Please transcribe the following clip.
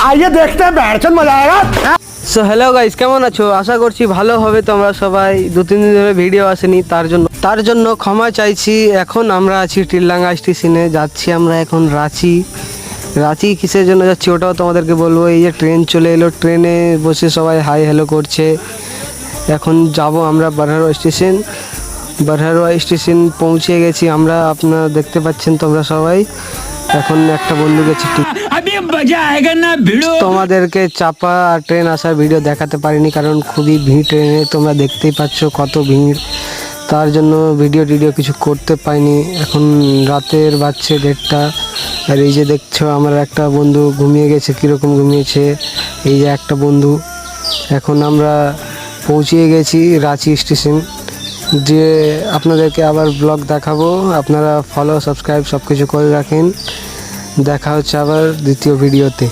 आइए देखते हैं बैठ मजा आएगा। সো হ্যালো গাইস, কেমন আছো? আশা করছি ভালো হবে তোমরা সবাই। 2-3 দিন ধরে ভিডিও আসেনি, তার জন্য ক্ষমা চাইছি। এখন আমরা আছি টিলডাঙ্গা স্টেশনে, যাচ্ছি আমরা এখন রাঁচি কিসের জন্য যাচ্ছি ওটাও তোমাদেরকে বলবো। এই যে ট্রেন চলে এলো, ট্রেনে বসে সবাই হাই হ্যালো করছে। এখন যাব আমরা বারহারোয়া স্টেশন পৌঁছে গেছি আমরা। আপনারা দেখতে পাচ্ছেন তোমরা সবাই। এখন একটা বন্ধু গেছে, তোমাদেরকে চাপা আর ট্রেন আসার ভিডিও দেখাতে পারিনি কারণ খুবই ভিড় ট্রেনে, তোমরা দেখতেই পাচ্ছ কত ভিড়। তার জন্য ভিডিও কিছু করতে পাইনি। এখন রাতের বাজছে 1:30, আর এই যে দেখছো আমার একটা বন্ধু ঘুমিয়ে গেছে। কীরকম ঘুমিয়েছে এই যে একটা বন্ধু। এখন আমরা পৌঁছে গেছি রাঁচি স্টেশন, যে আপনাদেরকে আবার ব্লগ দেখাবো। আপনারা ফলো সাবস্ক্রাইব সব কিছু করে রাখেন। দেখা হচ্ছে আবার দ্বিতীয় ভিডিওতে।